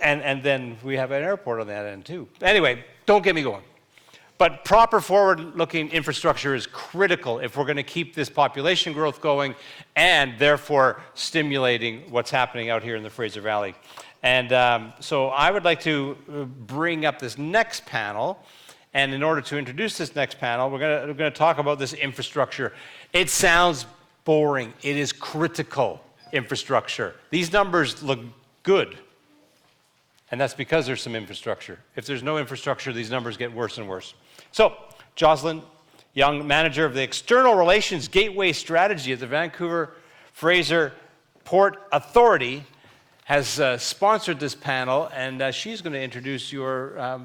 and then we have an airport on that end too. Anyway, don't get me going. But proper forward-looking infrastructure is critical if we're going to keep this population growth going and therefore stimulating what's happening out here in the Fraser Valley. And so I would like to bring up this next panel. And in order to introduce this next panel, we're going to talk about this infrastructure. It sounds boring. It is critical infrastructure. These numbers look good. And that's because there's some infrastructure. If there's no infrastructure, these numbers get worse and worse. So, Jocelyn Young, manager of the External Relations Gateway Strategy at the Vancouver Fraser Port Authority, has sponsored this panel, and she's going to introduce your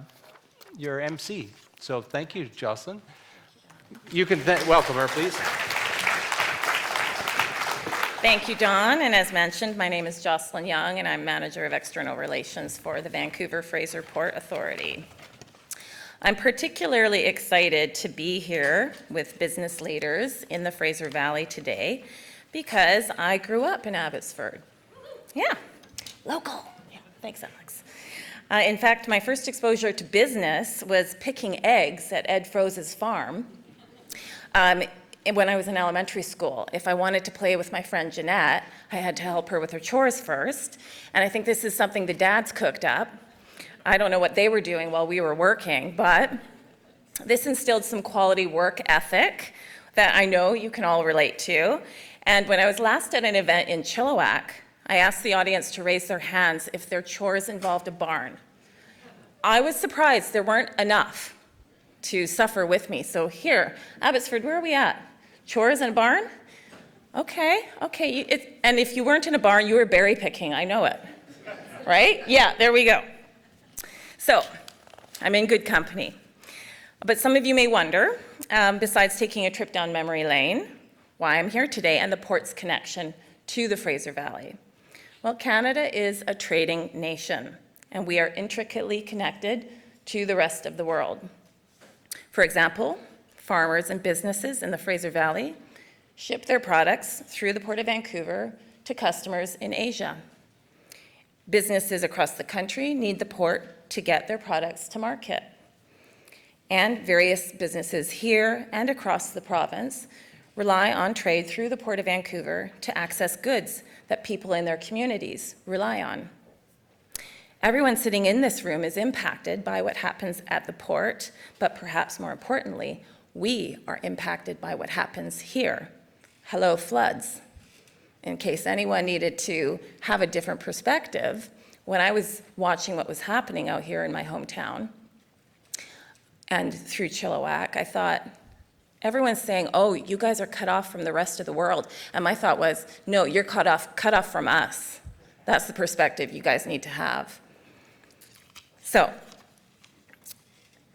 MC. So thank you, Jocelyn. You can welcome her, please. Thank you, Don. And as mentioned, my name is Jocelyn Young, and I'm Manager of External Relations for the Vancouver Fraser Port Authority. I'm particularly excited to be here with business leaders in the Fraser Valley today because I grew up in Abbotsford. Yeah, local. Yeah, thanks, Alex. In fact, my first exposure to business was picking eggs at Ed Froze's farm. When I was in elementary school, if I wanted to play with my friend Jeanette, I had to help her with her chores first. And I think this is something the dads cooked up. I don't know what they were doing while we were working, but this instilled some quality work ethic that I know you can all relate to. And when I was last at an event in Chilliwack, I asked the audience to raise their hands if their chores involved a barn. I was surprised there weren't enough to suffer with me. So here, Abbotsford, where are we at? Chores in a barn? Okay. And if you weren't in a barn, you were berry picking, I know it. Right? Yeah, there we go. So, I'm in good company. But some of you may wonder, besides taking a trip down memory lane, why I'm here today and the port's connection to the Fraser Valley. Well, Canada is a trading nation, and we are intricately connected to the rest of the world. For example, farmers and businesses in the Fraser Valley ship their products through the Port of Vancouver to customers in Asia. Businesses across the country need the port to get their products to market. And various businesses here and across the province rely on trade through the Port of Vancouver to access goods that people in their communities rely on. Everyone sitting in this room is impacted by what happens at the port, but perhaps more importantly, we are impacted by what happens here. Hello, floods. In case anyone needed to have a different perspective, when I was watching what was happening out here in my hometown and through Chilliwack, I thought, everyone's saying, oh, you guys are cut off from the rest of the world. And my thought was, no, you're cut off from us. That's the perspective you guys need to have. So,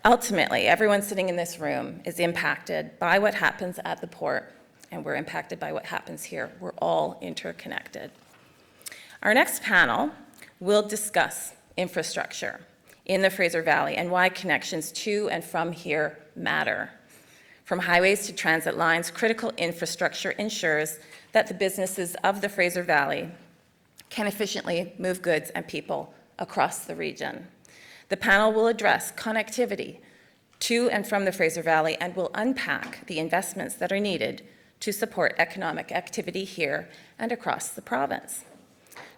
ultimately, everyone sitting in this room is impacted by what happens at the port, and we're impacted by what happens here. We're all interconnected. Our next panel will discuss infrastructure in the Fraser Valley and why connections to and from here matter. From highways to transit lines, critical infrastructure ensures that the businesses of the Fraser Valley can efficiently move goods and people across the region. The panel will address connectivity to and from the Fraser Valley and will unpack the investments that are needed to support economic activity here and across the province.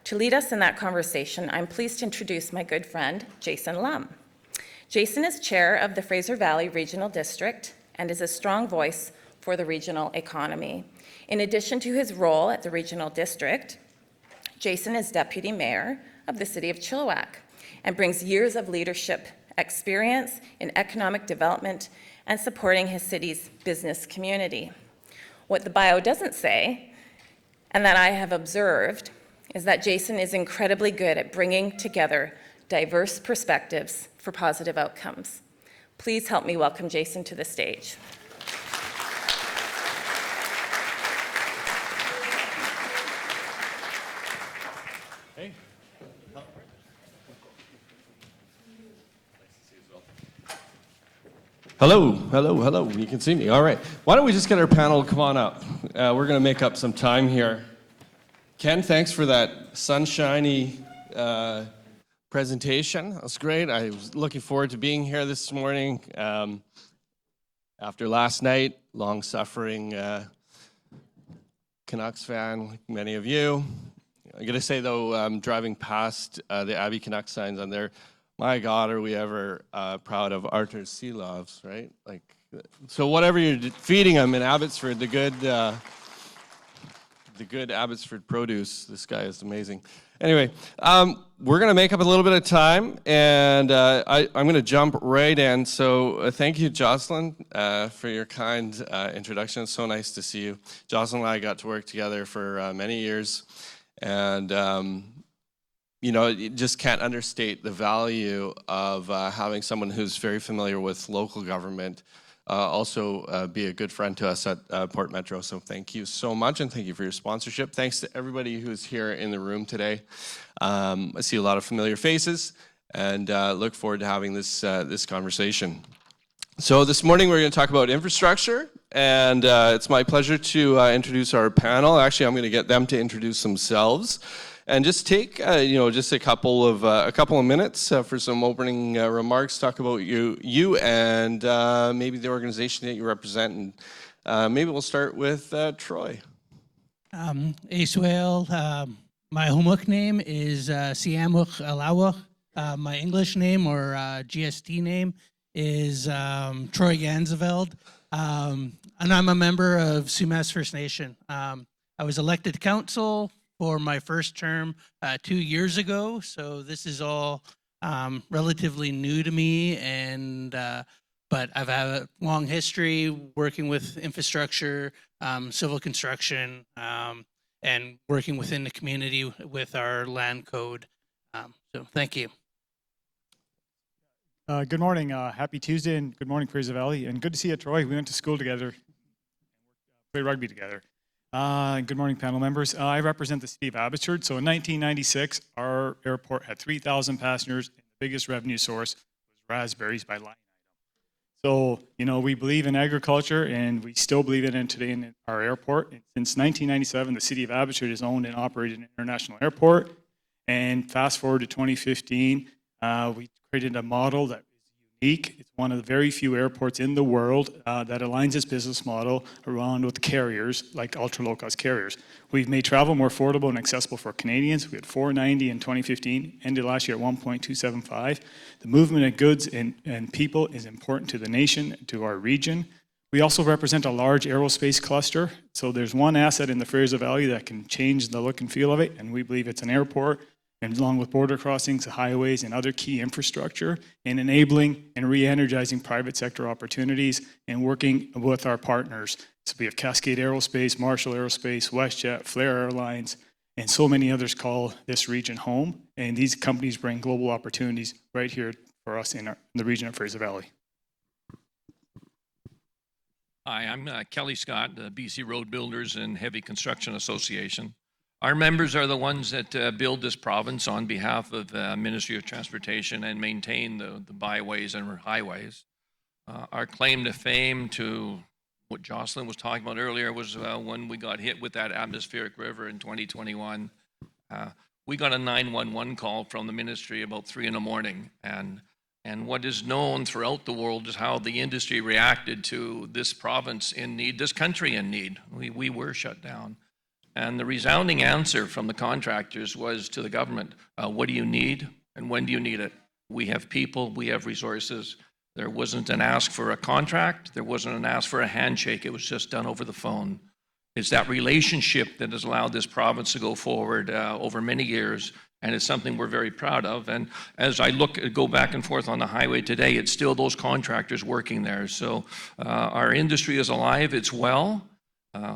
To lead us in that conversation, I'm pleased to introduce my good friend, Jason Lum. Jason is chair of the Fraser Valley Regional District and is a strong voice for the regional economy. In addition to his role at the regional district, Jason is deputy mayor of the city of Chilliwack and brings years of leadership experience in economic development and supporting his city's business community. What the bio doesn't say, and that I have observed, is that Jason is incredibly good at bringing together diverse perspectives for positive outcomes. Please help me welcome Jason to the stage. Hey. Hello. You can see me. All right. Why don't we just get our panel to come on up? We're going to make up some time here. Ken, thanks for that sunshiny presentation. That was great. I was looking forward to being here this morning. After last night, long-suffering Canucks fan, like many of you. I gotta say though, driving past the Abbey Canucks signs on there, my God, are we ever proud of Artur Silovs, right? Like, so whatever you're feeding them in Abbotsford, the good Abbotsford produce, this guy is amazing. Anyway, we're going to make up a little bit of time, and I'm going to jump right in. So thank you, Jocelyn, for your kind introduction. It's so nice to see you. Jocelyn and I got to work together for many years, and you just can't understate the value of having someone who's very familiar with local government also be a good friend to us at Port Metro. So thank you so much, and thank you for your sponsorship. Thanks to everybody who's here in the room today. I see a lot of familiar faces, and look forward to having this conversation. So this morning we're going to talk about infrastructure, and it's my pleasure to introduce our panel. Actually, I'm going to get them to introduce themselves. And just take, just a couple of minutes for some opening remarks. Talk about you and maybe the organization that you represent. And maybe we'll start with Troy. Israel, my homework name is Siamuk Alawak. My English name or GST name is Troy Ganzeveld. And I'm a member of Sumas First Nation. I was elected to council for my first term 2 years ago, so this is all relatively new to me, and but I've had a long history working with infrastructure, civil construction, and working within the community with our land code. So thank you. Good morning, happy Tuesday, and good morning, Fraser Valley, and good to see you, Troy. We went to school together, played rugby together. Good morning, panel members. I represent the city of Abbotsford. So in 1996, our airport had 3,000 passengers, and the biggest revenue source was raspberries by line item. So, we believe in agriculture, and we still believe in it today in our airport. And since 1997, the city of Abbotsford has owned and operated an international airport. And fast forward to 2015, we created a model that is unique. It's one of the very few airports in the world that aligns its business model around with carriers, like ultra-low-cost carriers. We've made travel more affordable and accessible for Canadians. We had 490 in 2015, ended last year at 1.275. The movement of goods and people is important to the nation, to our region. We also represent a large aerospace cluster. So there's one asset in the Fraser Valley that can change the look and feel of it, and we believe it's an airport, and along with border crossings, highways, and other key infrastructure, and enabling and re-energizing private sector opportunities and working with our partners. So we have Cascade Aerospace, Marshall Aerospace, WestJet, Flair Airlines, and so many others call this region home. And these companies bring global opportunities right here for us in the region of Fraser Valley. Hi, I'm Kelly Scott, the BC Road Builders and Heavy Construction Association. Our members are the ones that build this province on behalf of the Ministry of Transportation and maintain the byways and highways. Our claim to fame, to what Jocelyn was talking about earlier, was when we got hit with that atmospheric river in 2021. We got a 911 call from the ministry about 3 a.m. And what is known throughout the world is how the industry reacted to this province in need, this country in need. We were shut down. And the resounding answer from the contractors was to the government, what do you need and when do you need it? We have people, we have resources. There wasn't an ask for a contract, there wasn't an ask for a handshake, it was just done over the phone. It's that relationship that has allowed this province to go forward over many years, and it's something we're very proud of. And as I go back and forth on the highway today, it's still those contractors working there. So our industry is alive, it's well.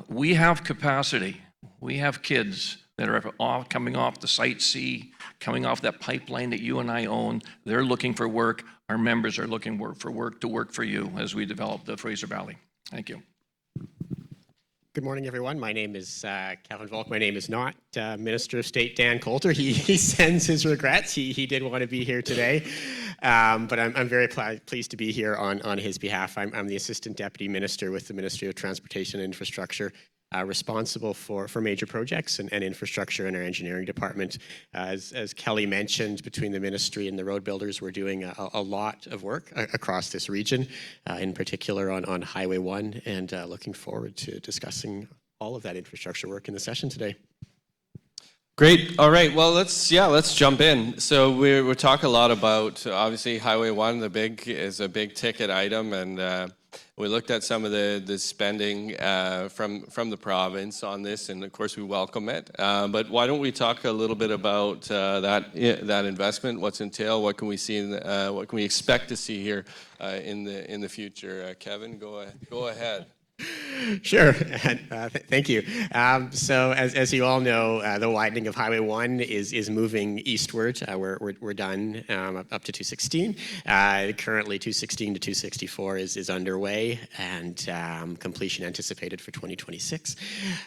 We have capacity. We have kids that are all coming off the Site C, coming off that pipeline that you and I own. They're looking for work. Our members are looking for work to work for you as we develop the Fraser Valley. Thank you. Good morning, everyone. My name is Kevin Volk. My name is not Minister of State Dan Coulter. He sends his regrets. He did want to be here today, but I'm very pleased to be here on his behalf. I'm the Assistant Deputy Minister with the Ministry of Transportation and Infrastructure. responsible for major projects and infrastructure in our engineering department. As Kelly mentioned, between the ministry and the road builders, we're doing a lot of work across this region, in particular on Highway 1, and looking forward to discussing all of that infrastructure work in the session today. Great. All right. Well, let's jump in. So we're talking a lot about obviously Highway 1. Is a big ticket item, and we looked at some of the spending from the province on this, and of course we welcome it. But why don't we talk a little bit about that investment? What's entailed? What can we see? What can we expect to see here in the future? Kevin, go ahead. Sure. Thank you. So as you all know, the widening of Highway 1 is moving eastward. We're done up to 216. Currently 216 to 264 is underway, and completion anticipated for 2026.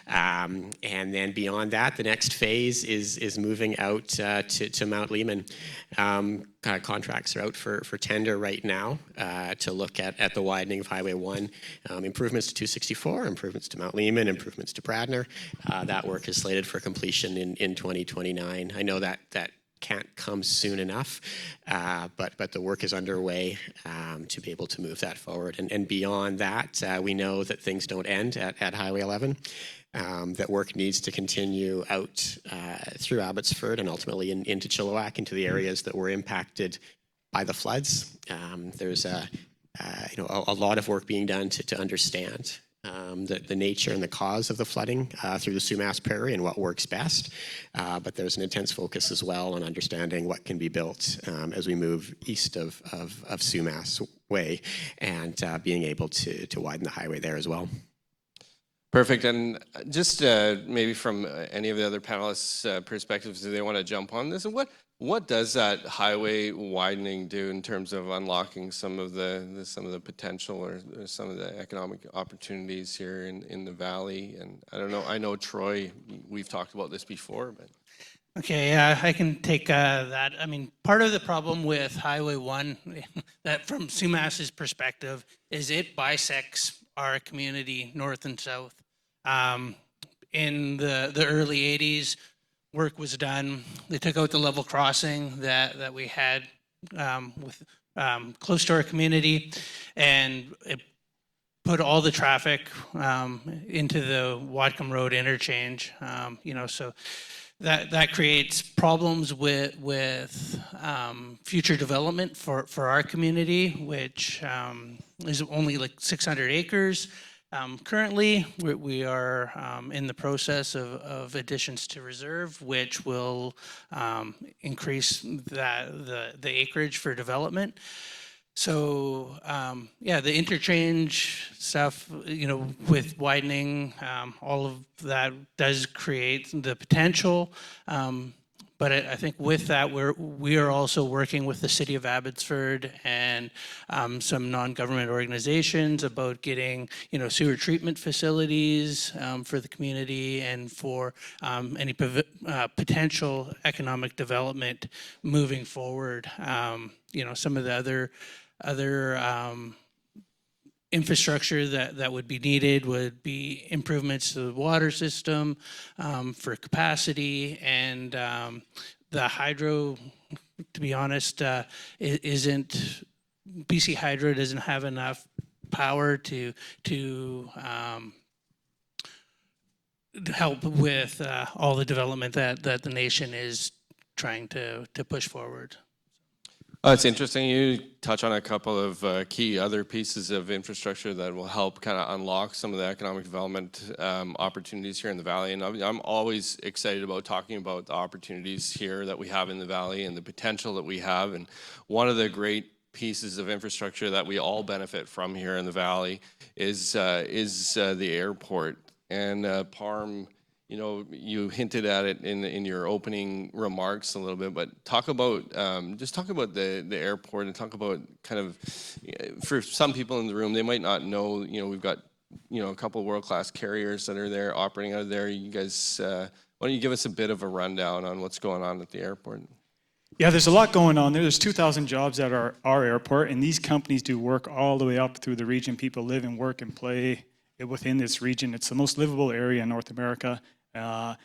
And then beyond that, the next phase is moving out to Mount Lehman. Contracts are out for tender right now to look at the widening of Highway 1, improvements to 264, improvements to Mount Lehman, improvements to Bradner. That work is slated for completion in 2029. I know that can't come soon enough, but the work is underway to be able to move that forward. And beyond that, we know that things don't end at Highway 11. That work needs to continue out through Abbotsford and ultimately into Chilliwack, into the areas that were impacted by the floods. There's a lot of work being done to understand the nature and the cause of the flooding through the Sumas Prairie and what works best. But there's an intense focus as well on understanding what can be built as we move east of Sumas Way, and being able to widen the highway there as well. Perfect. And just maybe from any of the other panelists' perspectives, do they want to jump on this? And what does that highway widening do in terms of unlocking some of the potential or some of the economic opportunities here in the valley? And I don't know. I know Troy. We've talked about this before, but. Okay, yeah, I can take that. I mean, part of the problem with Highway 1, that from Sumas's perspective, is it bisects our community north and south. In the early 80s, work was done. They took out the level crossing that we had with close to our community, and it put all the traffic into the Watcom Road interchange. So that creates problems with future development for our community, which is only like 600 acres. Currently, we are in the process of additions to reserve, which will increase the acreage for development. So the interchange stuff, with widening, all of that does create the potential. But I think with that, we are also working with the City of Abbotsford and some non-government organizations about getting, sewer treatment facilities for the community and for any potential economic development moving forward. Some of the other infrastructure that would be needed would be improvements to the water system for capacity, and the hydro, to be honest, BC Hydro doesn't have enough power to help with all the development that the nation is trying to push forward. It's interesting you touch on a couple of key other pieces of infrastructure that will help kind of unlock some of the economic development opportunities here in the valley. And I'm always excited about talking about the opportunities here that we have in the valley and the potential that we have. And one of the great pieces of infrastructure that we all benefit from here in the valley is the airport. And Parm, you hinted at it in your opening remarks a little bit, but talk about the airport and talk about kind of, for some people in the room, they might not know, we've got, a couple of world-class carriers that are there operating out of there. You guys, why don't you give us a bit of a rundown on what's going on at the airport? Yeah, there's a lot going on there. There's 2,000 jobs at our airport, and these companies do work all the way up through the region. People live and work and play within this region. It's the most livable area in North America. An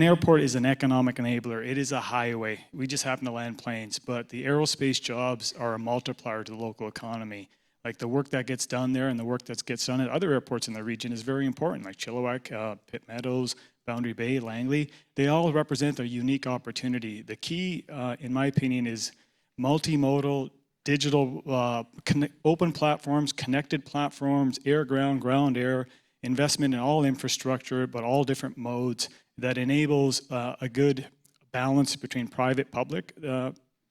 airport is an economic enabler. It is a highway. We just happen to land planes, but the aerospace jobs are a multiplier to the local economy. Like the work that gets done there and the work that gets done at other airports in the region is very important, like Chilliwack, Pitt Meadows, Boundary Bay, Langley. They all represent a unique opportunity. The key, in my opinion, is multimodal, digital, open platforms, connected platforms, air, ground, air, investment in all infrastructure, but all different modes that enables a good balance between private, public.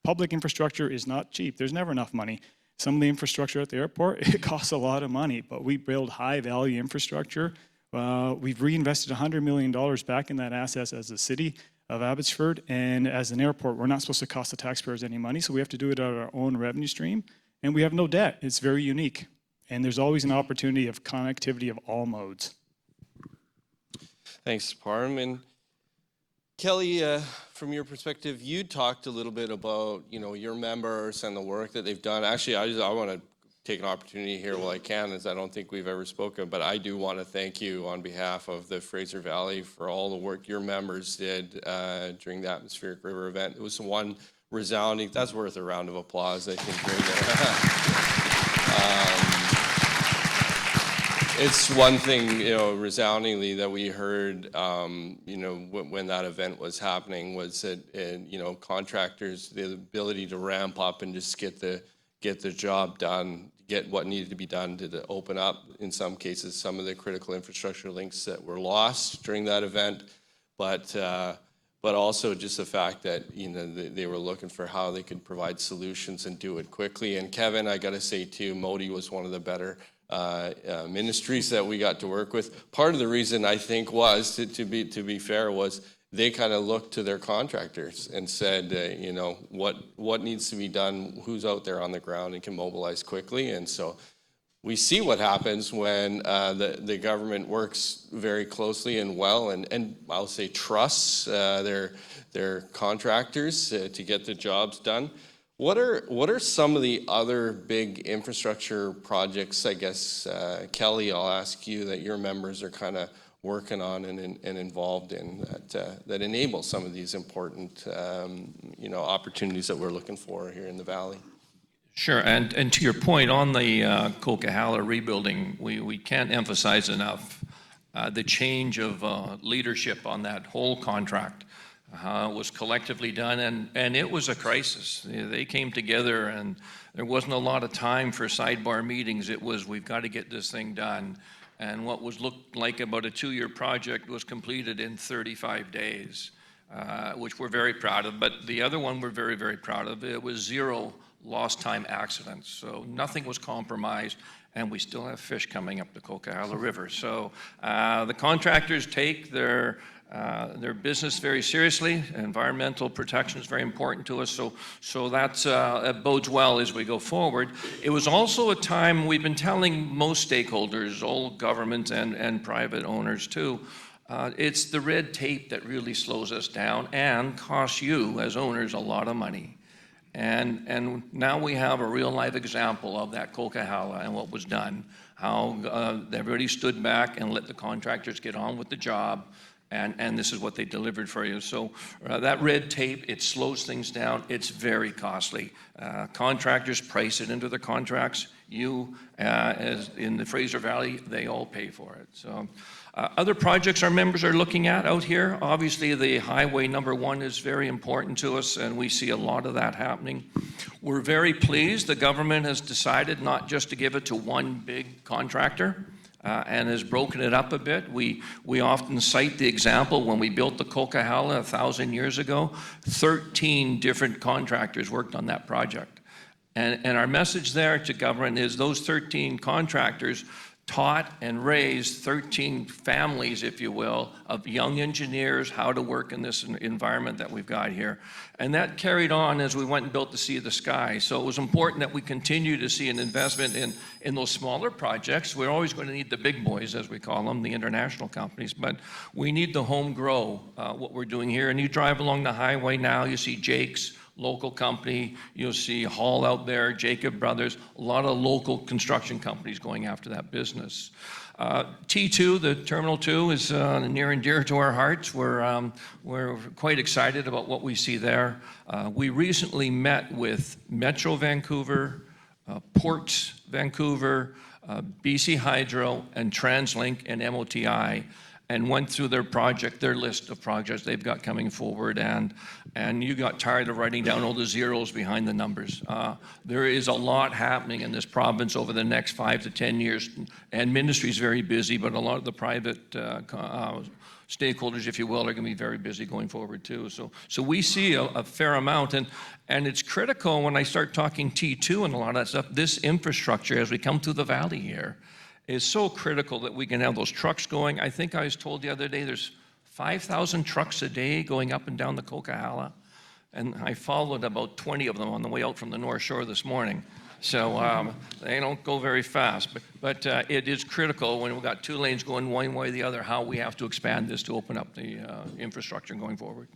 Public infrastructure is not cheap. There's never enough money. Some of the infrastructure at the airport, it costs a lot of money, but we build high value infrastructure. We've reinvested $100 million back in that asset as a city of Abbotsford, and as an airport, we're not supposed to cost the taxpayers any money, so we have to do it out of our own revenue stream, and we have no debt. It's very unique, and there's always an opportunity of connectivity of all modes. Thanks, Parm. And Kelly, from your perspective, you talked a little bit about, your members and the work that they've done. Actually, I want to take an opportunity here while I can, as I don't think we've ever spoken, but I do want to thank you on behalf of the Fraser Valley for all the work your members did during the Atmospheric River event. It was one resounding, that's worth a round of applause, I think. It's one thing, resoundingly that we heard, when that event was happening was that, contractors, the ability to ramp up and just get the job done, get what needed to be done to open up, in some cases, some of the critical infrastructure links that were lost during that event, but also just the fact that, they were looking for how they could provide solutions and do it quickly. And Kevin, I got to say too, Modi was one of the better ministries that we got to work with. Part of the reason I think was, to be fair, was they kind of looked to their contractors and said, what needs to be done, who's out there on the ground and can mobilize quickly. And so we see what happens when the government works very closely and well, and I'll say trusts their contractors to get the jobs done. What are some of the other big infrastructure projects, I guess, Kelly, I'll ask you, that your members are kind of working on and involved in that enable some of these important opportunities that we're looking for here in the Valley? Sure, and to your point on the Coquihalla rebuilding, we can't emphasize enough the change of leadership on that whole contract. Was collectively done, and it was a crisis. They came together, and there wasn't a lot of time for sidebar meetings. It was, we've got to get this thing done. And what looked like about a 2-year project was completed in 35 days, which we're very proud of. But the other one we're very, very proud of, it was 0 lost time accidents. So nothing was compromised, and we still have fish coming up the Coquihalla River. So the contractors take their business very seriously. Environmental protection is very important to us, so that bodes well as we go forward. It was also a time, we've been telling most stakeholders, all government and private owners too, it's the red tape that really slows us down and costs you as owners a lot of money. And now we have a real live example of that Coquihalla and what was done, how everybody stood back and let the contractors get on with the job. And this is what they delivered for you. So that red tape, it slows things down. It's very costly. Contractors price it into their contracts. You, as in the Fraser Valley, they all pay for it. So other projects our members are looking at out here, obviously the highway number 1 is very important to us, and we see a lot of that happening. We're very pleased the government has decided not just to give it to one big contractor, and has broken it up a bit. We often cite the example when we built the Coquihalla 1,000 years ago, 13 different contractors worked on that project. And our message there to government is those 13 contractors taught and raised 13 families, if you will, of young engineers how to work in this environment that we've got here. And that carried on as we went and built the Sea of the Sky. So it was important that we continue to see an investment in those smaller projects. We're always going to need the big boys, as we call them, the international companies, but we need the home grow, what we're doing here. And you drive along the highway now, you see Jake's, local company, you'll see Hall out there, Jacob Brothers, a lot of local construction companies going after that business. T2, the Terminal 2, is near and dear to our hearts. We're quite excited about what we see there. We recently met with Metro Vancouver, Ports Vancouver, BC Hydro, and TransLink and MOTI, and went through their list of projects they've got coming forward, and you got tired of writing down all the zeros behind the numbers. There is a lot happening in this province over the next 5 to 10 years, and ministry's very busy, but a lot of the private stakeholders, if you will, are going to be very busy going forward too. So we see a fair amount, and it's critical when I start talking T2 and a lot of that stuff. This infrastructure, as we come through the valley here, is so critical that we can have those trucks going. I think I was told the other day there's 5,000 trucks a day going up and down the Coquihalla, and I followed about 20 of them on the way out from the North Shore this morning. So they don't go very fast, but it is critical when we've got 2 lanes going one way or the other, how we have to expand this to open up the infrastructure going forward.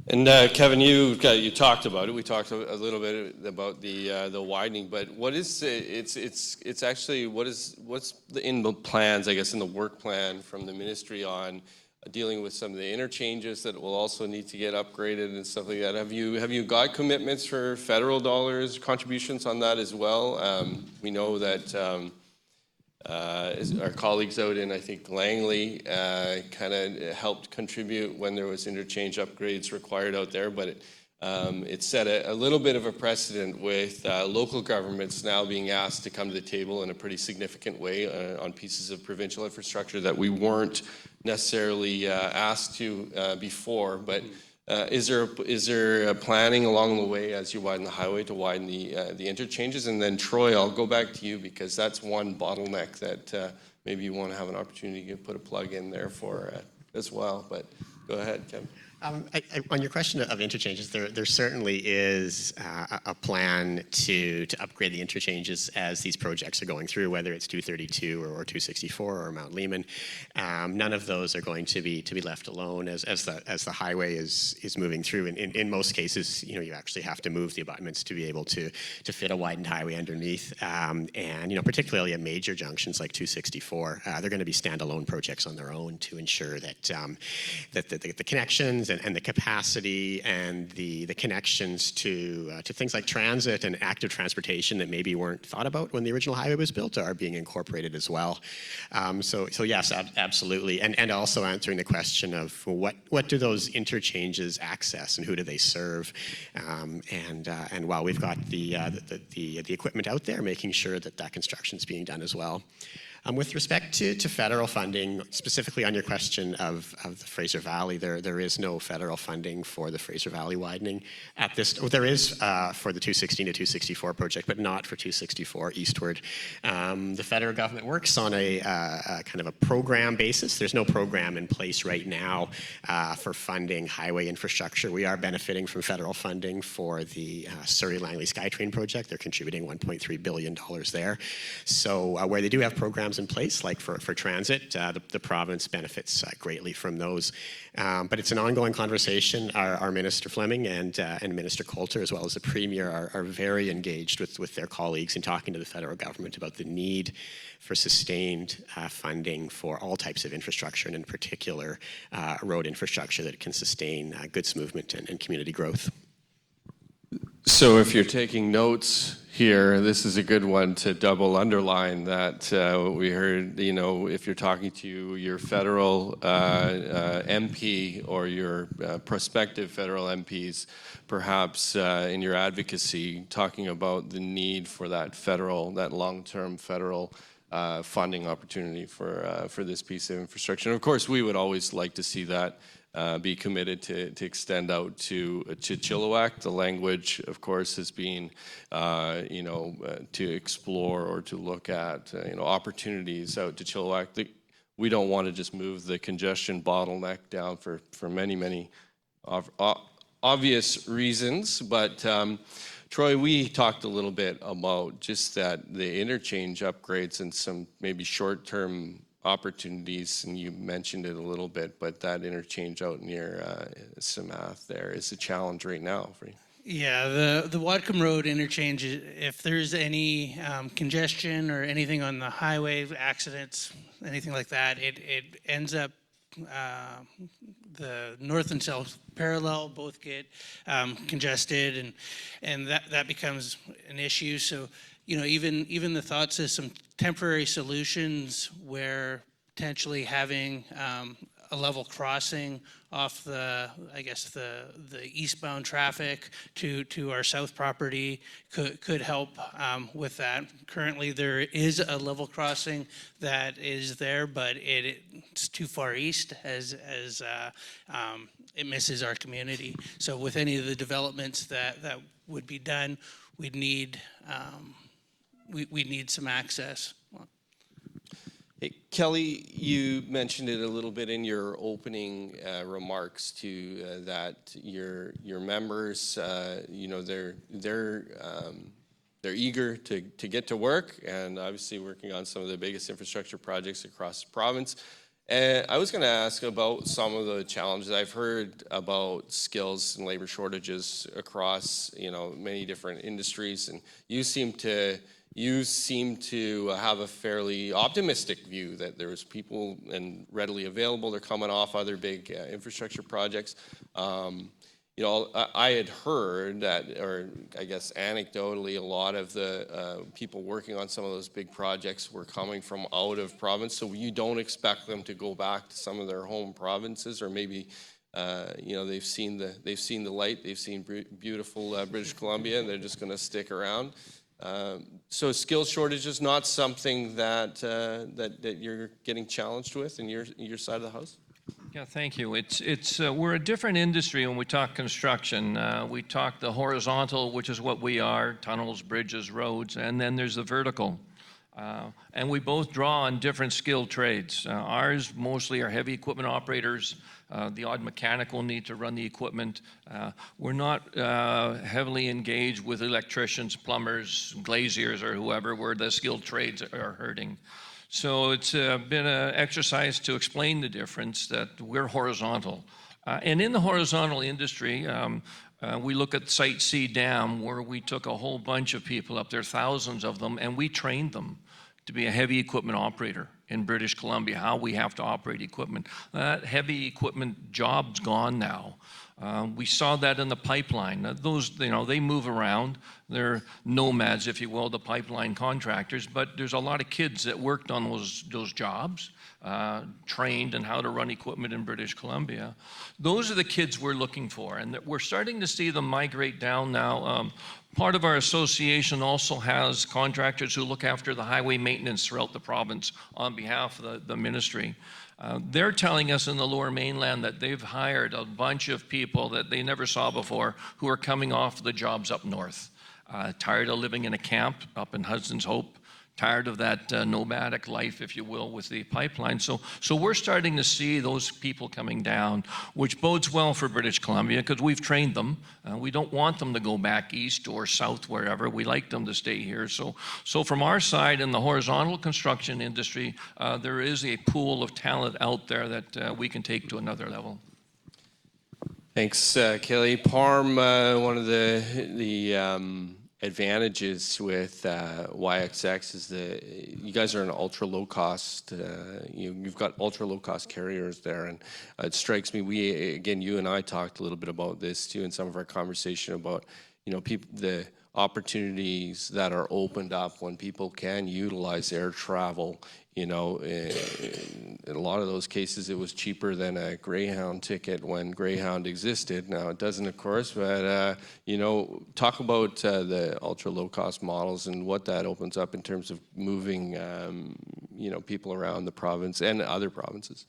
And Kevin, you talked about it. We talked a little bit about the widening, but what is it's actually what's in the plans, I guess, in the work plan from the ministry on dealing with some of the interchanges that will also need to get upgraded and stuff like that. Have you got commitments for federal dollars, contributions on that as well? We know that our colleagues out in, I think, Langley kind of helped contribute when there was interchange upgrades required out there, but it set a little bit of a precedent with local governments now being asked to come to the table in a pretty significant way on pieces of provincial infrastructure that we weren't necessarily asked to before. But is there a planning along the way as you widen the highway to widen the interchanges? And then Troy, I'll go back to you because that's one bottleneck that maybe you want to have an opportunity to put a plug in there for as well. But go ahead, Kevin. On your question of interchanges, there certainly is a plan to upgrade the interchanges as these projects are going through, whether it's 232 or 264 or Mount Lehman. None of those are going to be left alone as the highway is moving through. In most cases, you actually have to move the abutments to be able to fit a widened highway underneath. And particularly at major junctions like 264, they're going to be standalone projects on their own to ensure that the connections and the capacity and the connections to things like transit and active transportation that maybe weren't thought about when the original highway was built are being incorporated as well. So yes, absolutely. And also answering the question of what do those interchanges access and who do they serve? And while we've got the equipment out there, making sure that construction is being done as well. With respect to federal funding, specifically on your question of the Fraser Valley, there is no federal funding for the Fraser Valley widening at this. There is for the 216 to 264 project, but not for 264 eastward. The federal government works on a kind of a program basis. There's no program in place right now for funding highway infrastructure. We are benefiting from federal funding for the Surrey-Langley SkyTrain project. They're contributing $1.3 billion there. So where they do have programs in place, like for transit, the province benefits greatly from those. But it's an ongoing conversation. Our Minister Fleming and Minister Coulter, as well as the Premier, are very engaged with their colleagues in talking to the federal government about the need for sustained funding for all types of infrastructure, and in particular, road infrastructure that can sustain goods movement and community growth. So if you're taking notes here, this is a good one to double underline that we heard, if you're talking to your federal MP or your prospective federal MPs, perhaps in your advocacy, talking about the need for that long-term federal funding opportunity for this piece of infrastructure. And of course, we would always like to see that be committed to extend out to Chilliwack. The language, of course, has been, to explore or to look at, opportunities out to Chilliwack. We don't want to just move the congestion bottleneck down for many, many obvious reasons. But Troy, we talked a little bit about just that the interchange upgrades and some maybe short-term opportunities, and you mentioned it a little bit, but that interchange out near Semá there is a challenge right now for you. Yeah, the Wadcombe Road interchange, if there's any congestion or anything on the highway, accidents, anything like that, it ends up, the north and south parallel both get congested, and that becomes an issue. So, you know, even the thoughts of some temporary solutions where potentially having a level crossing off the, I guess, the eastbound traffic to our south property could help with that. Currently, there is a level crossing that is there, but it's too far east as it misses our community. So with any of the developments that would be done, we'd need some access. Hey, Kelly, you mentioned it a little bit in your opening remarks to that your members, you know, they're eager to get to work, and obviously working on some of the biggest infrastructure projects across the province. And I was going to ask about some of the challenges. I've heard about skills and labor shortages across, you know, many different industries, and you seem to have a fairly optimistic view that there's people and readily available. They're coming off other big infrastructure projects. You know, I had heard that, or I guess anecdotally, a lot of the people working on some of those big projects were coming from out of province. So you don't expect them to go back to some of their home provinces, or maybe you know, they've seen the light, they've seen beautiful British Columbia, and they're just going to stick around. So skills shortage is not something that that you're getting challenged with in your side of the house? Yeah, thank you. We're a different industry when we talk construction. We talk the horizontal, which is what we are, tunnels, bridges, roads, and then there's the vertical. And we both draw on different skilled trades. Ours mostly are heavy equipment operators. The odd mechanic will need to run the equipment. We're not heavily engaged with electricians, plumbers, glaziers, or whoever, where the skilled trades are hurting. So it's been an exercise to explain the difference, that we're horizontal. And in the horizontal industry, we look at Site C Dam, where we took a whole bunch of people up there, thousands of them, and we trained them to be a heavy equipment operator in British Columbia, how we have to operate equipment. That heavy equipment job's gone now. We saw that in the pipeline. Those, you know, they move around. They're nomads, if you will, the pipeline contractors, but there's a lot of kids that worked on those jobs, trained in how to run equipment in British Columbia. Those are the kids we're looking for, and we're starting to see them migrate down now. Part of our association also has contractors who look after the highway maintenance throughout the province on behalf of the ministry. They're telling us in the Lower Mainland that they've hired a bunch of people that they never saw before who are coming off the jobs up north. Tired of living in a camp up in Hudson's Hope, tired of that nomadic life, if you will, with the pipeline. So we're starting to see those people coming down, which bodes well for British Columbia, because we've trained them. We don't want them to go back east or south, wherever. We like them to stay here. So from our side in the horizontal construction industry, there is a pool of talent out there that we can take to another level. Thanks, Kelly. Parm, one of the advantages with YXX is that you guys are an ultra low cost. You've got ultra low cost carriers there, and it strikes me. You and I talked a little bit about this too in some of our conversation about, you know, the opportunities that are opened up when people can utilize air travel. You know, in a lot of those cases, it was cheaper than a Greyhound ticket when Greyhound existed. Now it doesn't, of course, but you know, talk about the ultra low cost models and what that opens up in terms of moving, you know, people around the province and other provinces.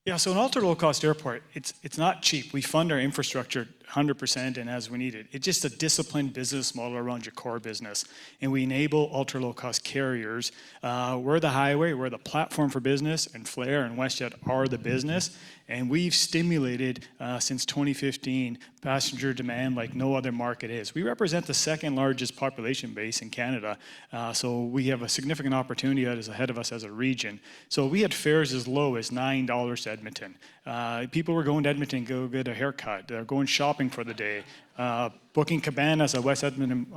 Yeah, so an ultra low cost airport, it's not cheap. We fund our infrastructure 100% and as we need it. It's just a disciplined business model around your core business. And we enable ultra low cost carriers. We're the highway, we're the platform for business, and Flair and WestJet are the business. And we've stimulated since 2015 passenger demand like no other market is. We represent the second largest population base in Canada, so we have a significant opportunity that is ahead of us as a region. So we had fares as low as $9 to Edmonton. People were going to Edmonton to go get a haircut. They're going shopping for the day. booking cabanas at West Edmonton,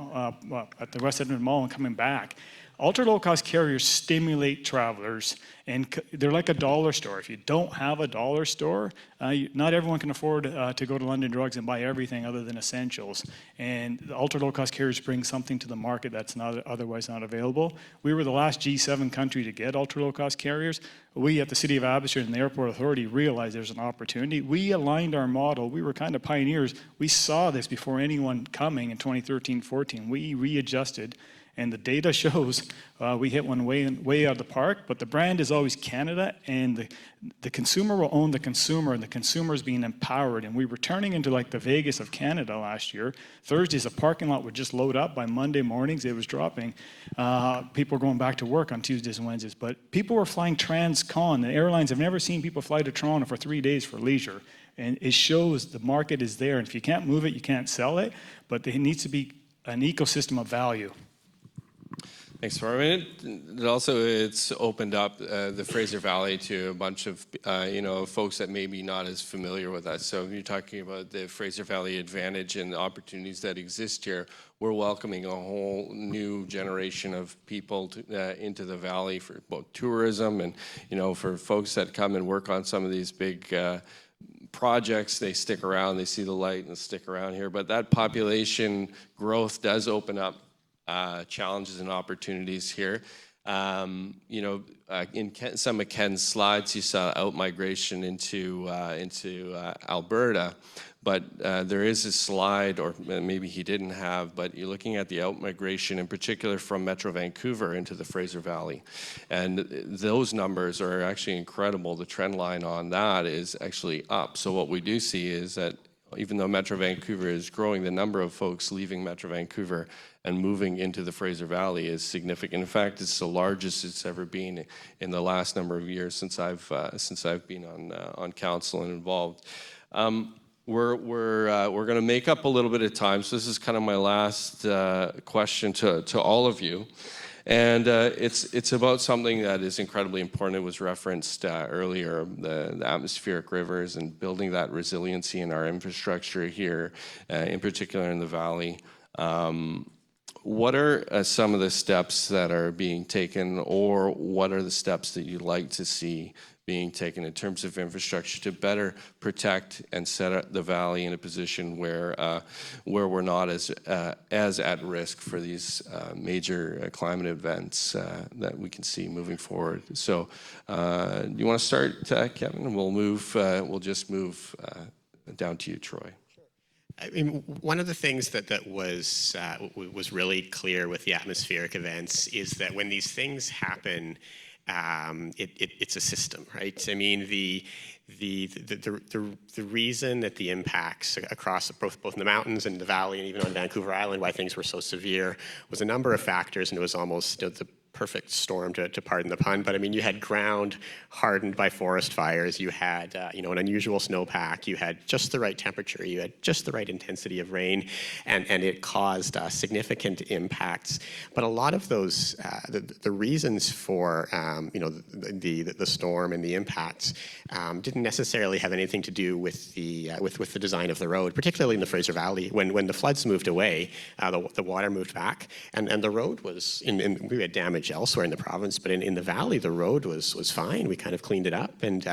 at the West Edmonton Mall and coming back. Ultra low-cost carriers stimulate travelers, and they're like a dollar store. If you don't have a dollar store, not everyone can afford to go to London Drugs and buy everything other than essentials. And the ultra low-cost carriers bring something to the market that's otherwise not available. We were the last G7 country to get ultra low-cost carriers. We at the City of Abbotsford and the Airport Authority realized there's an opportunity. We aligned our model. We were kind of pioneers. We saw this before anyone coming in 2013-14. We readjusted. And the data shows we hit one way out of the park, but the brand is always Canada, and the consumer will own the consumer, and the consumer is being empowered. And we were turning into like the Vegas of Canada last year. Thursdays, the parking lot would just load up. By Monday mornings, it was dropping. People were going back to work on Tuesdays and Wednesdays, but people were flying trans-con. The airlines have never seen people fly to Toronto for 3 days for leisure. And it shows the market is there. And if you can't move it, you can't sell it, but there needs to be an ecosystem of value. Thanks, Parm. It's opened up the Fraser Valley to a bunch of folks that may be not as familiar with us. So you're talking about the Fraser Valley advantage and the opportunities that exist here. We're welcoming a whole new generation of people into the valley for both tourism and for folks that come and work on some of these big projects. They stick around, they see the light and stick around here. But that population growth does open up challenges and opportunities here. In some of Ken's slides, you saw out-migration into Alberta, but there is a slide, or maybe he didn't have, but you're looking at the out-migration in particular from Metro Vancouver into the Fraser Valley. And those numbers are actually incredible. The trend line on that is actually up. So what we do see is that even though Metro Vancouver is growing, the number of folks leaving Metro Vancouver and moving into the Fraser Valley is significant. In fact, it's the largest it's ever been in the last number of years since I've been on council and involved. We're going to make up a little bit of time, so this is kind of my last question to all of you. And it's about something that is incredibly important. It was referenced earlier, the atmospheric rivers and building that resiliency in our infrastructure here, in particular in the valley. What are some of the steps that are being taken, or what are the steps that you'd like to see being taken in terms of infrastructure to better protect and set up the valley in a position where we're not as at risk for these major climate events that we can see moving forward? So, do you want to start, Kevin? We'll just move down to you, Troy. I mean, one of the things that was really clear with the atmospheric events is that when these things happen, it's a system, right? I mean, the reason that the impacts across both in the mountains and the valley and even on Vancouver Island, why things were so severe, was a number of factors, and it was almost the perfect storm, to pardon the pun. But I mean, you had ground hardened by forest fires, you had an unusual snowpack, you had just the right temperature, you had just the right intensity of rain, and it caused significant impacts. But a lot of those, the reasons for the storm and the impacts didn't necessarily have anything to do with the design of the road, particularly in the Fraser Valley. When the floods moved away, the water moved back, and the road was we had damage elsewhere in the province, but in the valley, the road was fine. We kind of cleaned it up, and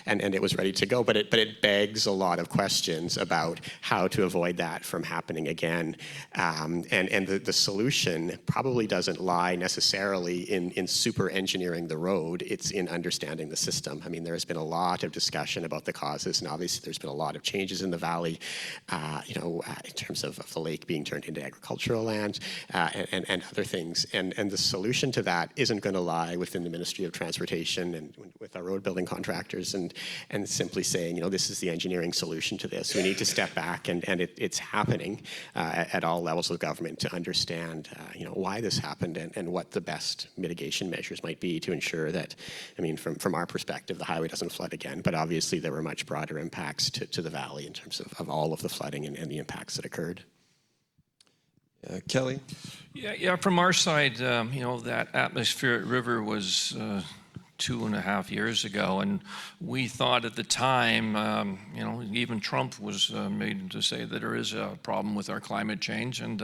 it was ready to go. But it begs a lot of questions about how to avoid that from happening again. And the solution probably doesn't lie necessarily in super engineering the road. It's in understanding the system. I mean, there has been a lot of discussion about the causes, and obviously there's been a lot of changes in the valley, in terms of the lake being turned into agricultural land and other things. And the solution to that isn't going to lie within the Ministry of Transportation and with our road building contractors and simply saying, this is the engineering solution to this. We need to step back, and it's happening at all levels of government to understand, why this happened and what the best mitigation measures might be to ensure that, I mean, from our perspective, the highway doesn't flood again. But obviously there were much broader impacts to the valley in terms of all of the flooding and the impacts that occurred. Kelly? Yeah. From our side, that atmospheric river was 2.5 years ago, and we thought at the time, even Trump was made to say that there is a problem with our climate change, and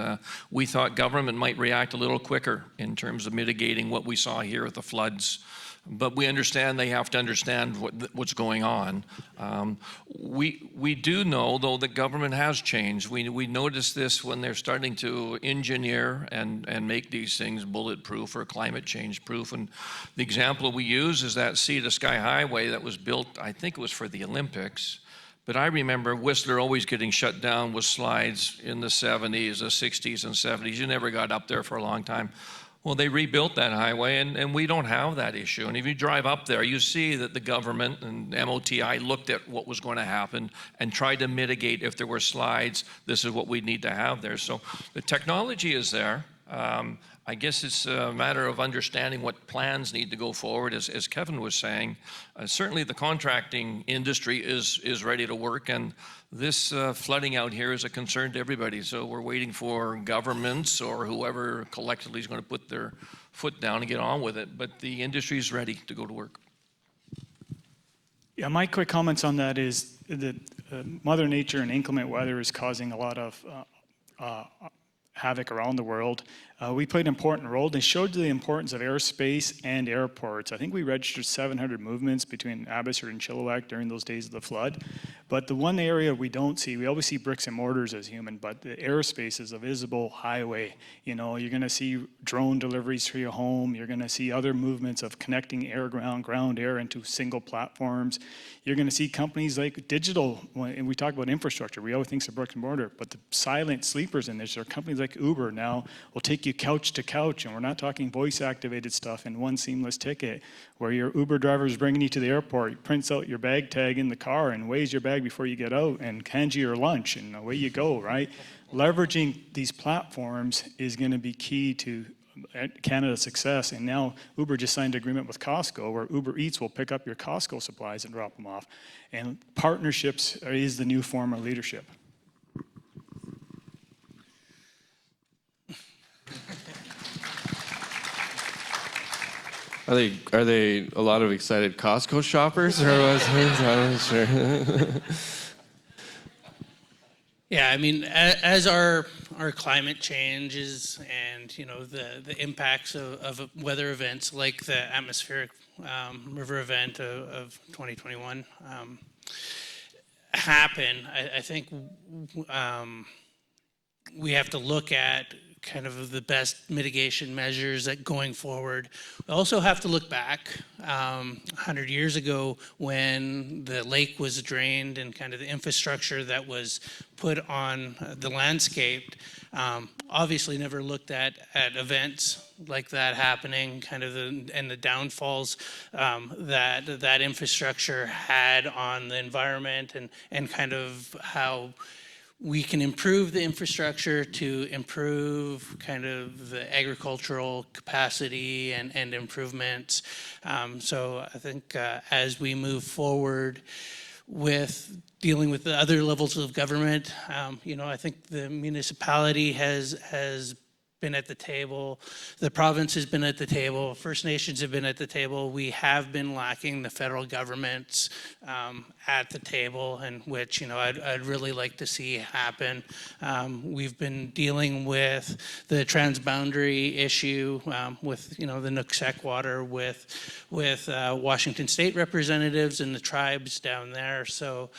we thought government might react a little quicker in terms of mitigating what we saw here with the floods. But we understand they have to understand what's going on. We do know, though, that government has changed. We noticed this when they're starting to engineer and make these things bulletproof or climate change proof. And the example we use is that Sea to Sky Highway that was built, I think it was for the Olympics. But I remember Whistler always getting shut down with slides in the 70s, the 60s and 70s. You never got up there for a long time. Well, they rebuilt that highway, and we don't have that issue. And if you drive up there, you see that the government and MOTI looked at what was going to happen and tried to mitigate if there were slides. This is what we need to have there. So the technology is there. I guess it's a matter of understanding what plans need to go forward, as Kevin was saying. Certainly the contracting industry is ready to work, and this flooding out here is a concern to everybody. So we're waiting for governments or whoever collectively is going to put their foot down and get on with it. But the industry is ready to go to work. Yeah, my quick comments on that is that Mother Nature and inclement weather is causing a lot of havoc around the world. We played an important role. They showed the importance of airspace and airports. I think we registered 700 movements between Abbotsford and Chilliwack during those days of the flood. But the one area we don't see, we always see bricks and mortars as human, but the airspace is a visible highway. You know, you're going to see drone deliveries to your home. You're going to see other movements of connecting air-ground, ground-air into single platforms. You're going to see companies like digital, and we talk about infrastructure. We always think of brick and mortar, but the silent sleepers in this are companies like Uber now will take you couch to couch, and we're not talking voice-activated stuff in one seamless ticket where your Uber driver is bringing you to the airport, prints out your bag tag in the car and weighs your bag before you get out and hands you your lunch, and away you go, right? Leveraging these platforms is going to be key to Canada's success. And now Uber just signed an agreement with Costco where Uber Eats will pick up your Costco supplies and drop them off. And partnerships is the new form of leadership. Are they a lot of excited Costco shoppers, or was I'm not sure. Yeah, I mean, as our climate changes and the impacts of weather events like the atmospheric river event of 2021 happen, I think we have to look at kind of the best mitigation measures that going forward. We also have to look back 100 years ago when the lake was drained and kind of the infrastructure that was put on the landscape. Obviously never looked at events like that happening, kind of and the downfalls that infrastructure had on the environment and kind of how we can improve the infrastructure to improve kind of the agricultural capacity and improvements. So I think as we move forward with dealing with the other levels of government, I think the municipality has been at the table, the province has been at the table, First Nations have been at the table. We have been lacking the federal governments at the table, and which I'd really like to see happen. We've been dealing with the transboundary issue with the Nooksack water with Washington State representatives and the tribes down there. So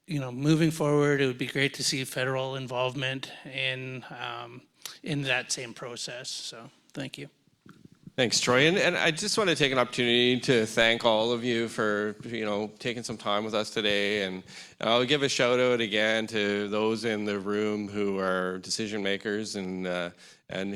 moving forward, it would be great to see federal involvement in that same process. So, thank you. Thanks, Troy. And I just want to take an opportunity to thank all of you for taking some time with us today. And I'll give a shout out again to those in the room who are decision makers and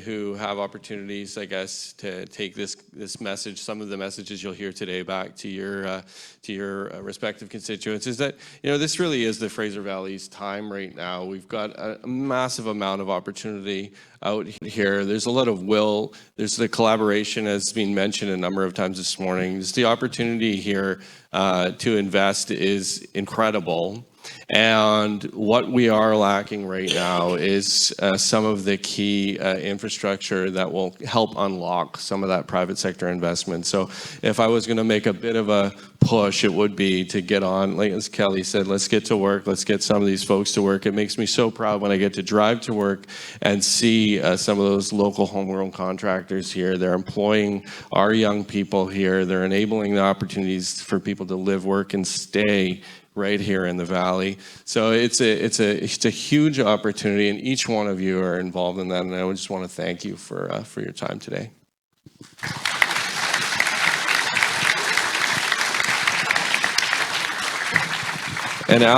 who have opportunities, I guess, to take this message, some of the messages you'll hear today, back to your respective constituents. Is that this really is the Fraser Valley's time right now. We've got a massive amount of opportunity out here. There's a lot of will. There's the collaboration, as been mentioned a number of times this morning. Just the opportunity here to invest is incredible. And what we are lacking right now is some of the key infrastructure that will help unlock some of that private sector investment. So if I was going to make a bit of a push, it would be to get on, like as Kelly said, let's get to work, let's get some of these folks to work. It makes me so proud when I get to drive to work and see some of those local homegrown contractors here. They're employing our young people here. They're enabling the opportunities for people to live, work, and stay right here in the Valley. So it's a huge opportunity, and each one of you are involved in that, and I just want to thank you for your time today. And Al